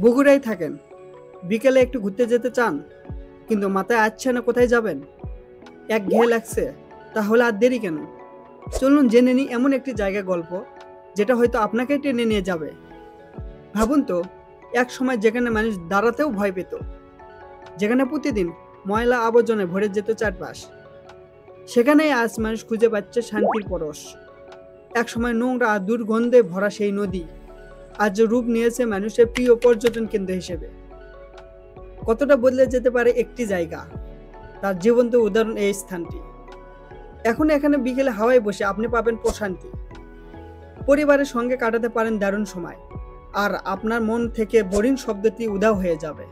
বগুড়ায় থাকেন, বিকেলে একটু ঘুরতে যেতে চান, কিন্তু মাথায় আসছে না কোথায় যাবেন। একঘেয়ে লাগছে, তাহলে আর দেরি কেন? চলুন জেনে নিই এমন একটি জায়গা গল্প যেটা হয়তো আপনাকে টেনে নিয়ে যাবে। ভাবুন তো, এক সময় যেখানে মানুষ দাঁড়াতেও ভয় পেত, যেখানে প্রতিদিন ময়লা আবর্জনায় ভরে যেত চারপাশ, সেখানেই আজ মানুষ খুঁজে পাচ্ছে শান্তির পরশ। এক সময় নোংরা আর দুর্গন্ধে ভরা সেই নদী আজ রূপ নিয়েছে মানুষের প্রিয় পর্যটন কেন্দ্র হিসেবে। কতটা বদলে যেতে পারে একটি জায়গা, তার জীবন্ত উদাহরণ এই স্থানটি। এখন এখানে বিকেলে হাওয়ায় বসে আপনি পাবেন প্রশান্তি, পরিবারের সঙ্গে কাটাতে পারেন দারুণ সময়, আর আপনার মন থেকে বোরিং শব্দটি উধাও হয়ে যাবে।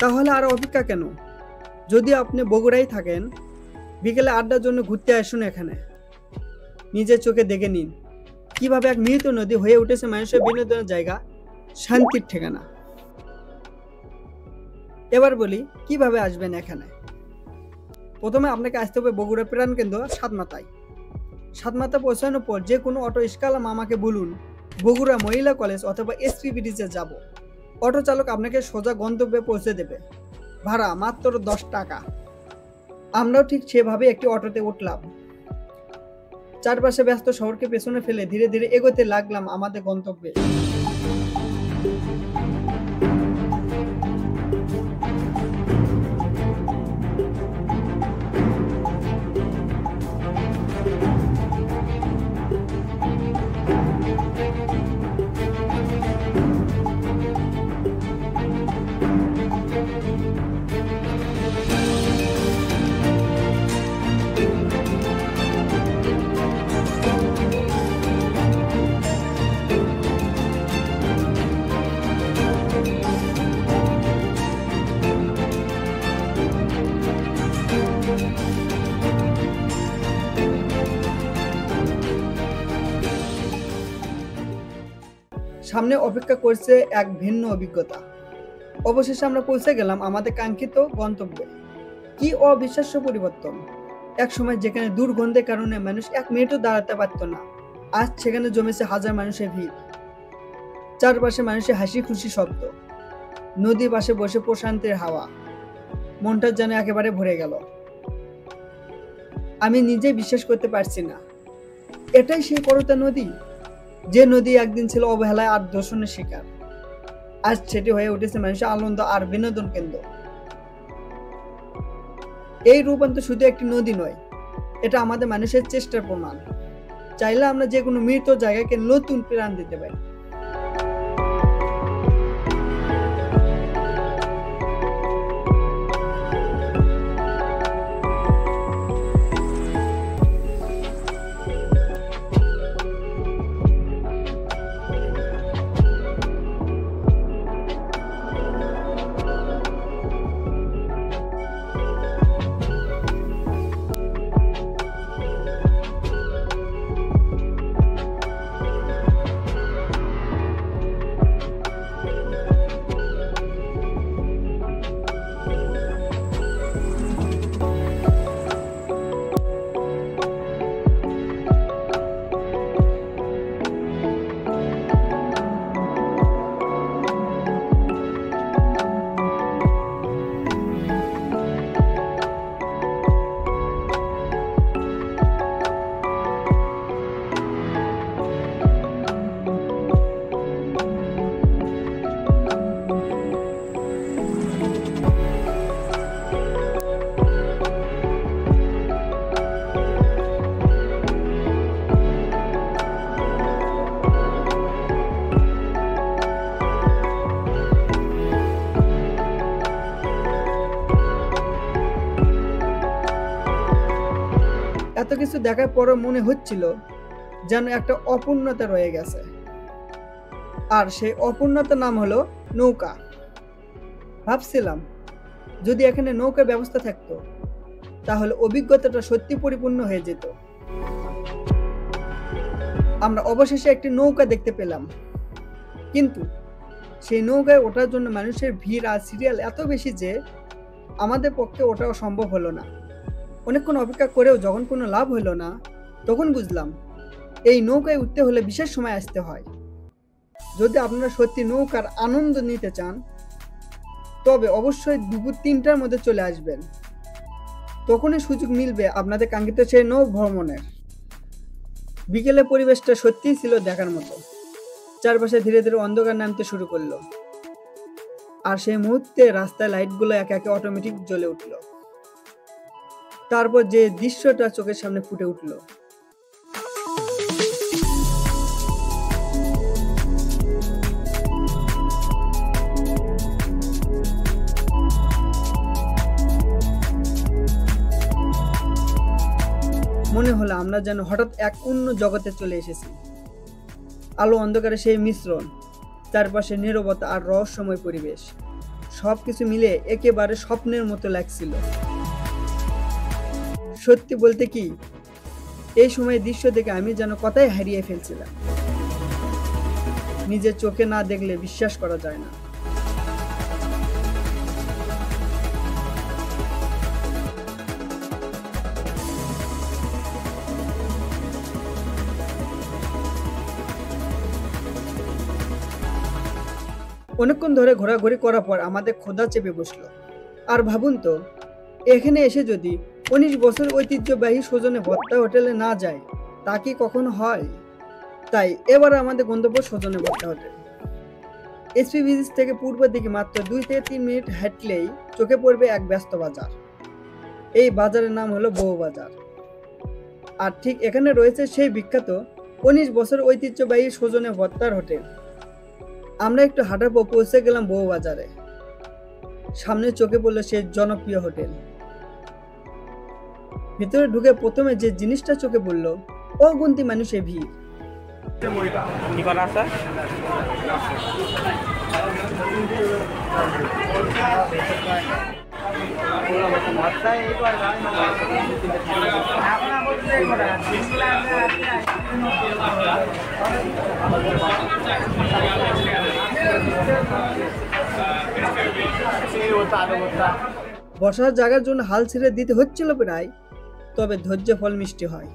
তাহলে আর অপেক্ষা কেন? যদি আপনি বগুড়ায় থাকেন, বিকেলে আড্ডার জন্য ঘুরতে আসুন এখানে। নিজের চোখে দেখে নিন কিভাবে এক মৃত নদী হয়ে উঠেছে মানুষের বিনোদনের জায়গা, শান্তির ঠিকানা। এবার বলি কিভাবে আসবেন এখানে। প্রথমে আপনাকে আসতে হবে বগুড়া প্রাণকেন্দ্র সাতমাথায়। সাতমাথা পৌঁছানোর পর যে কোনো অটো রিক্সাওয়ালা মামাকে বলুন বগুড়া মহিলা কলেজ অথবা এসপি ব্রিজে যাব। অটো চালক আপনাকে সোজা গন্তব্যে পৌঁছে দেবে, ভাড়া মাত্র 10 টাকা। আমরাও ঠিক সেভাবে একটি অটোতে উঠলাম। চারপাশে ব্যস্ত শহরকে পেছনে ফেলে ধীরে ধীরে এগোতে লাগলাম আমাদের গন্তব্যে। সামনে অপেক্ষা করছে এক ভিন্ন অভিজ্ঞতা। অবশেষে আমরা পৌঁছে গেলাম আমাদের কাঙ্ক্ষিত গন্তব্যে। কি অবিশ্বাস্য পরিবর্তন! এক সময় যেখানে দুর্গন্ধের কারণে মানুষ এক মিনিটও দাঁড়াতে পারত না, আজ সেখানে জমেছে হাজার মানুষের ভিড়। চারপাশে মানুষের হাসি খুশি শব্দ, নদীর পাশে বসে প্রশান্তির হাওয়া, মনটা যেন একেবারে ভরে গেল। আমি নিজে বিশ্বাস করতে পারছি না, এটাই সেই করতা নদী, যে নদী একদিন ছিল অবহেলায় আর দূষণের শিকার। আজ সেটি হয়ে উঠেছে মানুষের আনন্দ আর বিনোদন কেন্দ্র। এই রূপান্তর শুধু একটি নদী নয়, এটা আমাদের মানুষের চেষ্টার প্রমাণ। চাইলে আমরা যে কোনো মৃত জায়গাকে নতুন প্রাণ দিতে পারি। এত কিছু দেখার পরও মনে হচ্ছিল যেন একটা অপূর্ণতা রয়ে গেছে, আর সেই অপূর্ণতার নাম হলো নৌকা। ভাবছিলাম যদি এখানে নৌকা ব্যবস্থা থাকতো তাহলে অভিজ্ঞতাটা সত্যি পরিপূর্ণ হয়ে যেত। আমরা অবশেষে একটি নৌকা দেখতে পেলাম, কিন্তু সেই নৌকায় ওঠার জন্য মানুষের ভিড় আর সিরিয়াল এত বেশি যে আমাদের পক্ষে ওঠাও সম্ভব হলো না। অনেকক্ষণ অপেক্ষা করেও যখন কোনো লাভ হলো না, তখন বুঝলাম এই নৌকায় উঠতে হলে বিশেষ সময় আসতে হয়। যদি আপনারা সত্যি নৌকার আনন্দ নিতে চান তবে অবশ্যই দুপুর 3টার মধ্যে চলে আসবেন। তখনই সুযোগ মিলবে আপনাদের কাঙ্ক্ষিত সেই নৌ ভ্রমণের। বিকেলে পরিবেশটা সত্যিই ছিল দেখার মতো। চারপাশে ধীরে ধীরে অন্ধকার নামতে শুরু করলো, আর সেই মুহূর্তে রাস্তায় লাইটগুলো একে একে অটোমেটিক জ্বলে উঠল। তারপর যে দৃশ্যটা চোখের সামনে ফুটে উঠল, মনে হলো আমরা যেন হঠাৎ এক অন্য জগতে চলে এসেছি। আলো অন্ধকারে সেই মিশ্রণ, চারপাশে নীরবতা আর রহস্যময় পরিবেশ, সবকিছু মিলে একেবারে স্বপ্নের মতো লাগছিল। সত্যি বলতে কি, এই সময় দৃশ্য দেখে আমি যেন কথাই হারিয়ে ফেলছিলাম। নিজের চোখে না দেখলে বিশ্বাস করা যায় না। অনেকক্ষণ ধরে ঘোরাঘুরি করার পর আমাদের ক্ষুধা চেপে বসলো। আর ভাবুন তো, এখানে এসে যদি 19 বছর ঐতিহ্যবাহী সজনে ভর্তা হোটেলে না যায়, তা কি কখনো হয়? তাই এবার আমাদের গন্তব্য সজনে ভর্তা হোটেল। এসপি ব্রিজ থেকে পূর্ব দিকে মাত্র 2 থেকে 3 মিনিট হাঁটলেই চোখে পড়বে এক ব্যস্ত বাজার। এই বাজারের নাম হলো বউ বাজার। আর ঠিক এখানে রয়েছে সেই বিখ্যাত 19 বছর ঐতিহ্যবাহী সজনে ভর্তার হোটেল। আমরা একটু হাঁটার পর পৌঁছে গেলাম বউ বাজারে। সামনে চোখে পড়লো সেই জনপ্রিয় হোটেল। ভিতরে ঢুকে প্রথমে যে জিনিসটা চোখে পড়লো, অগুন্তি মানুষের ভিড়। বসার জায়গার জন্য হাল ছেড়ে দিতে হচ্ছিল প্রায়, তবে ধৈর্য ফল মিষ্টি হয়।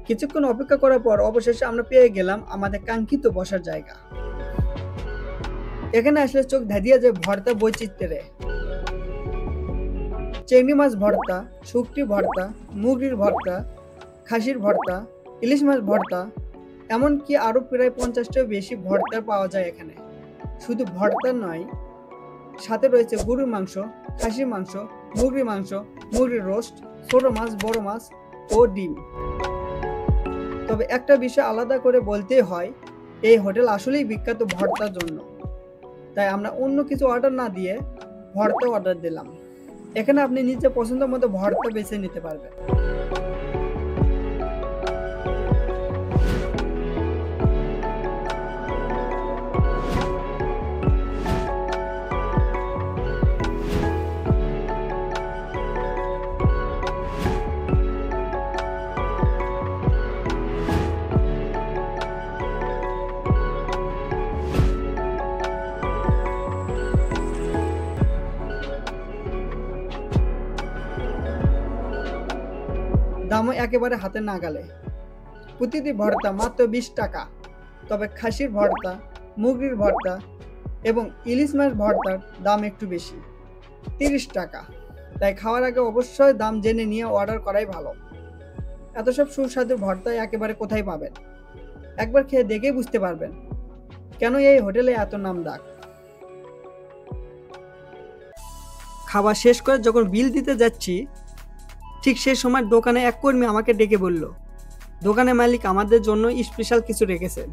কিছুক্ষণ অপেক্ষা করার পর অবশেষে আমরা পেয়ে গেলাম আমাদের কাঙ্ক্ষিত বসার জায়গা। এখানে আসলে চোখ ধাঁধিয়ে যায় ভর্তা বৈচিত্র্যে। চিংড়ি মাছ ভর্তা, শুকটি ভর্তা, মুগরির ভর্তা, খাসির ভর্তা, ইলিশ মাছ ভর্তা, এমনকি আরো প্রায় 50টাও বেশি ভর্তা পাওয়া যায় এখানে। শুধু ভর্তা নয়, সাথে রয়েছে গরুর মাংস, খাসির মাংস, মুরগির মাংস, মুরগির রোস্ট, ছোট মাছ, বড় মাছ ও ডিম। তবে একটা বিষয় আলাদা করে বলতেই হয়, এই হোটেল আসলেই বিখ্যাত ভর্তার জন্য। তাই আমরা অন্য কিছু অর্ডার না দিয়ে ভর্তা অর্ডার দিলাম। এখানে আপনি নিজের পছন্দ মতো ভর্তা বেছে নিতে পারবেন। দামও একেবারে হাতে নাগালে। প্রতিটি ভর্তা মাত্র 20 টাকা। তবে খাসির ভর্তা, মুরগির ভর্তা এবং ইলিশ মাছ ভর্তার দাম একটু বেশি, 30 টাকা। তাই খাওয়ার আগে অবশ্যই দাম জেনে নিয়ে অর্ডার করাই ভালো। এত সব সুস্বাদু ভর্তা একেবারে কোথায় পাবেন? একবার খেয়ে দেখেই বুঝতে পারবেন কেন এই হোটেলে এত নাম ডাক। খাবার শেষ করে যখন বিল দিতে যাচ্ছি, ঠিক সেই সময় দোকানে এক কর্মী আমাকে ডেকে বলল, দোকানের মালিক আমাদের জন্য স্পেশাল কিছু রেখেছেন।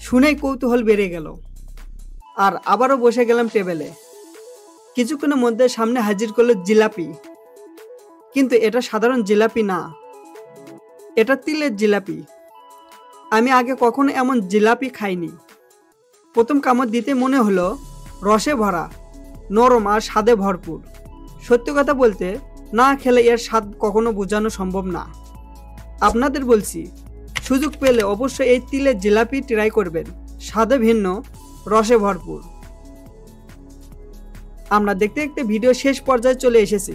শুনেই কৌতূহল বেড়ে গেল, আর আবারও বসে গেলাম টেবিলে। কিছুক্ষণের মধ্যে সামনে হাজির করলো জিলাপি। কিন্তু এটা সাধারণ জিলাপি না, এটা তিলের জিলাপি। আমি আগে কখনো এমন জিলাপি খাইনি। প্রথম কামড় দিতে মনে হলো রসে ভরা, নরম আর স্বাদে ভরপুর। সত্যি কথা বলতে, না খেলে এর স্বাদ কখনো বোঝানো সম্ভব না। আপনাদের বলছি, সুযোগ পেলে অবশ্যই এই তিলের জিলাপি ট্রাই করবেন। স্বাদে ভিন্ন, রসে ভরপুর। আমরা দেখতে দেখতে ভিডিও শেষ পর্যায়ে চলে এসেছি।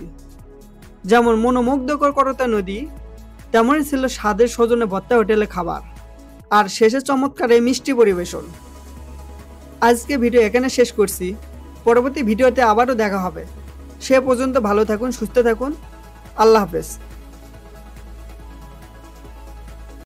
যেমন মনোমুগ্ধকর করতা নদী, তেমনই ছিল স্বাদের সজনে ভর্তা হোটেলে খাবার। আর শেষে চমৎকার এই মিষ্টি পরিবেশন। আজকে ভিডিও এখানে শেষ করছি। পরবর্তী ভিডিওতে আবারও দেখা হবে। সে পর্যন্ত ভালো থাকুন, সুস্থ থাকুন। আল্লাহ হাফেজ।